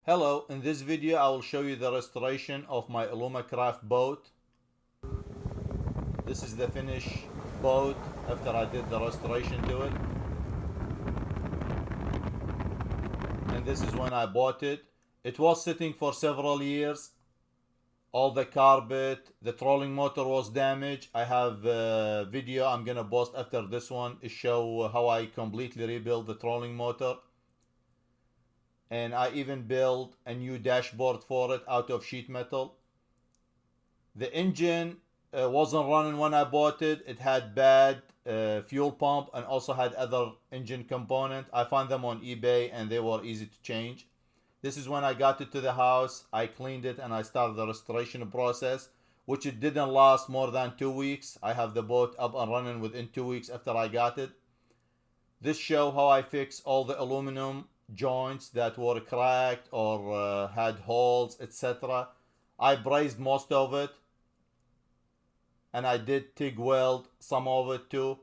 Hello, in this video I will show you the restoration of my Alumacraft boat. This is the finished boat after I did the restoration to it. And this is when I bought it. It was sitting for several years. All the carpet, the trolling motor was damaged. I have a video I'm gonna post after this one to show how I completely rebuilt the trolling motor. And I even built a new dashboard for it out of sheet metal. The engine wasn't running when I bought it. It had bad fuel pump and also had other engine component. I found them on eBay and they were easy to change. This is when I got it to the house. I cleaned it and I started the restoration process, which it didn't last more than 2 weeks. I have the boat up and running within 2 weeks after I got it. This shows how I fixed all the aluminum joints that were cracked or had holes, etc. I brazed most of it, and I did TIG weld some of it too.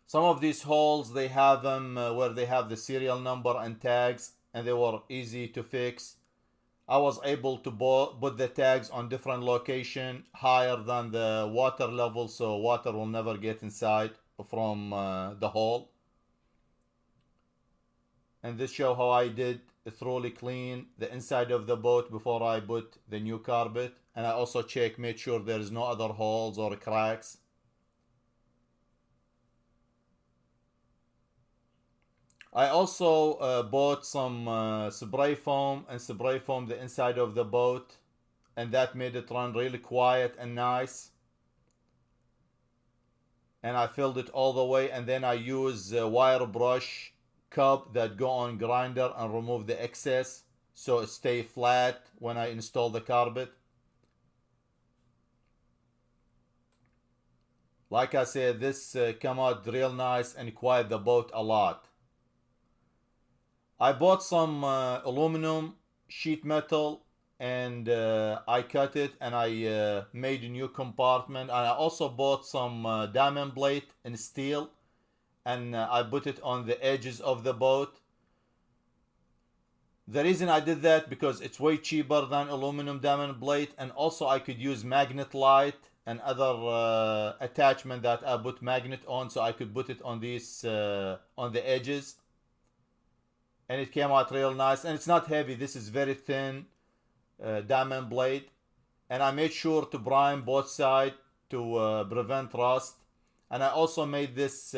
Some of these holes, they have them where they have the serial number and tags, and they were easy to fix. I was able to put the tags on different location higher than the water level, so water will never get inside from the hole. And this show how I did thoroughly clean the inside of the boat before I put the new carpet. And I also made sure there is no other holes or cracks. I also bought some spray foam and spray foam the inside of the boat, and that made it run really quiet and nice. And I filled it all the way, and then I use wire brush cup that go on grinder and remove the excess so it stay flat when I install the carpet. Like I said, this come out real nice and quiet the boat a lot. I bought some aluminum sheet metal and I cut it and I made a new compartment, and I also bought some diamond plate in steel, and I put it on the edges of the boat. The reason I did that because it's way cheaper than aluminum diamond plate, and also I could use magnet light and other attachment that I put magnet on, so I could put it on these on the edges, and it came out real nice. And it's not heavy. This is very thin diamond plate, and I made sure to prime both sides to prevent rust. And I also made this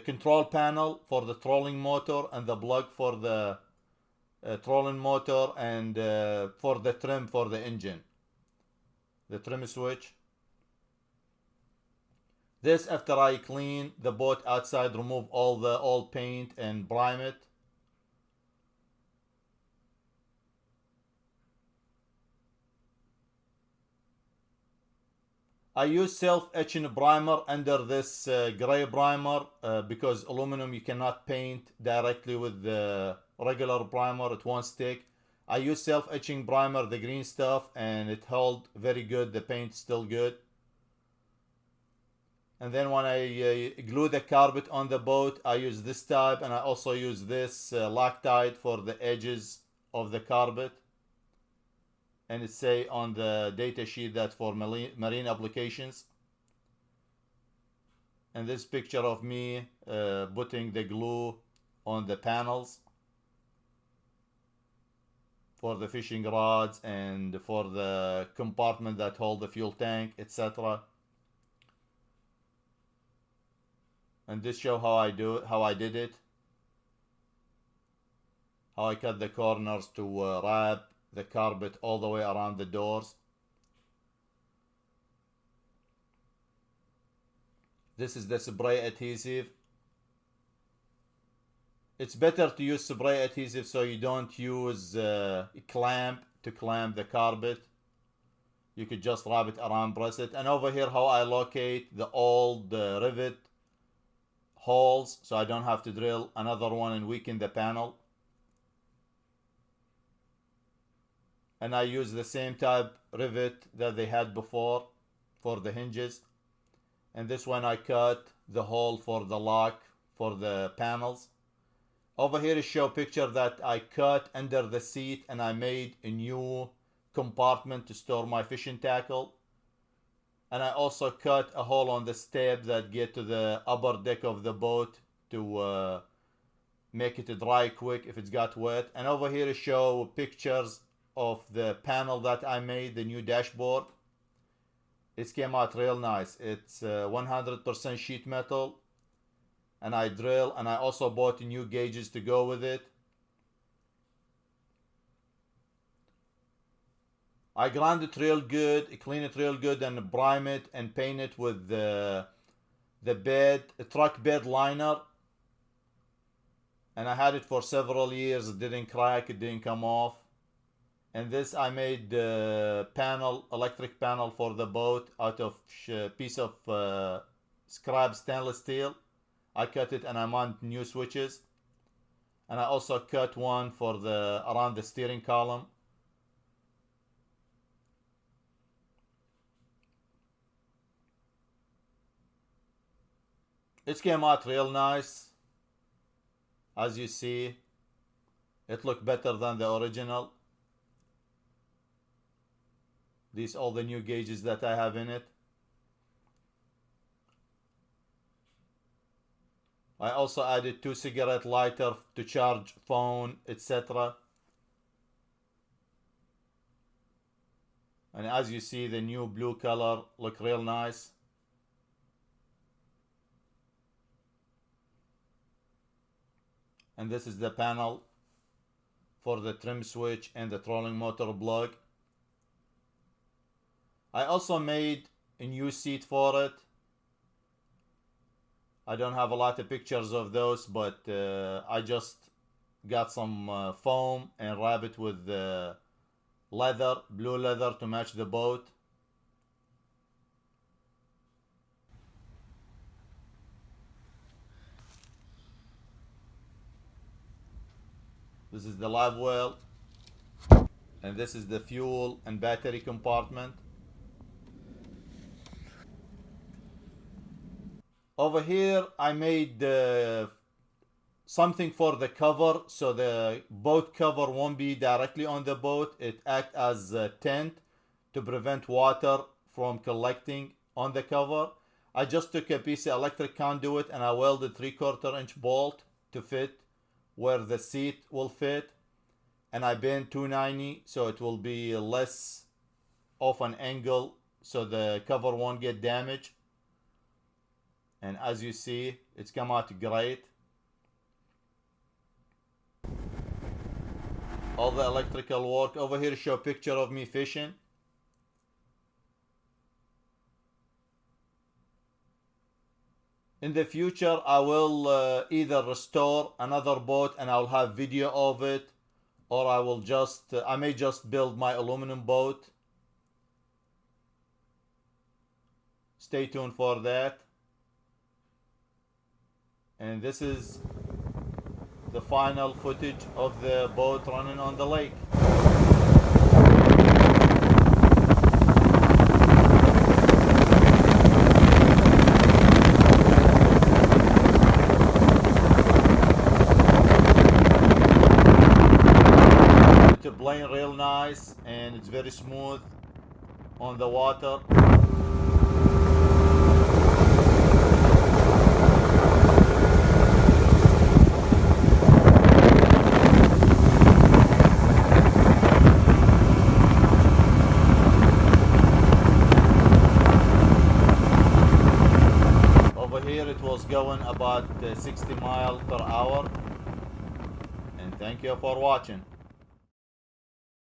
control panel for the trolling motor and the plug for the trolling motor, and for the trim for the engine, the trim switch. This after I clean the boat outside, remove all the old paint and prime it. I use self-etching primer under this gray primer because aluminum you cannot paint directly with the regular primer, it won't stick. I use self-etching primer, the green stuff, and it held very good. The paint still good. And then when I glue the carpet on the boat, I use this type, and I also use this loctite for the edges of the carpet. And it say on the data sheet that for marine applications. And this picture of me putting the glue on the panels for the fishing rods and for the compartment that hold the fuel tank, etc. And this show how I do it, how I did it, how I cut the corners to wrap the carpet all the way around the doors. This is the spray adhesive. It's better to use spray adhesive so you don't use a clamp to clamp the carpet. You could just wrap it around, press it. And over here how I locate the old rivet holes so I don't have to drill another one and weaken the panel. And I use the same type rivet that they had before for the hinges. And this one I cut the hole for the lock for the panels. Over here is show picture that I cut under the seat, and I made a new compartment to store my fishing tackle. And I also cut a hole on the step that get to the upper deck of the boat to make it dry quick if it's got wet. And over here is show pictures of the panel that I made, the new dashboard. It came out real nice. It's 100% sheet metal, and I drill, and I also bought new gauges to go with it. I grind it real good, clean it real good, and prime it and paint it with the truck bed liner. And I had it for several years. It didn't crack, it didn't come off. And this I made the electric panel for the boat out of a piece of scrap stainless steel. I cut it and I mounted new switches. And I also cut one for around the steering column. It came out real nice. As you see, it looked better than the original. These all the new gauges that I have in it. I also added 2 cigarette lighter to charge phone, etc. And as you see, the new blue color look real nice. And this is the panel for the trim switch and the trolling motor plug. I also made a new seat for it. I don't have a lot of pictures of those, but I just got some foam and wrap it with leather, blue leather, to match the boat. This is the live well, and this is the fuel and battery compartment. Over here I made something for the cover, so the boat cover won't be directly on the boat. It acts as a tent to prevent water from collecting on the cover. I just took a piece of electric conduit and I welded 3/4 inch bolt to fit where the seat will fit, and I bent 290 so it will be less of an angle so the cover won't get damaged. And as you see, it's come out great. All the electrical work. Over here show a picture of me fishing. In the future I will either restore another boat and I'll have video of it, or I may just build my aluminum boat. Stay tuned for that. And this is the final footage of the boat running on the lake. It's playing real nice and it's very smooth on the water. It was going about 60 miles per hour, and thank you for watching.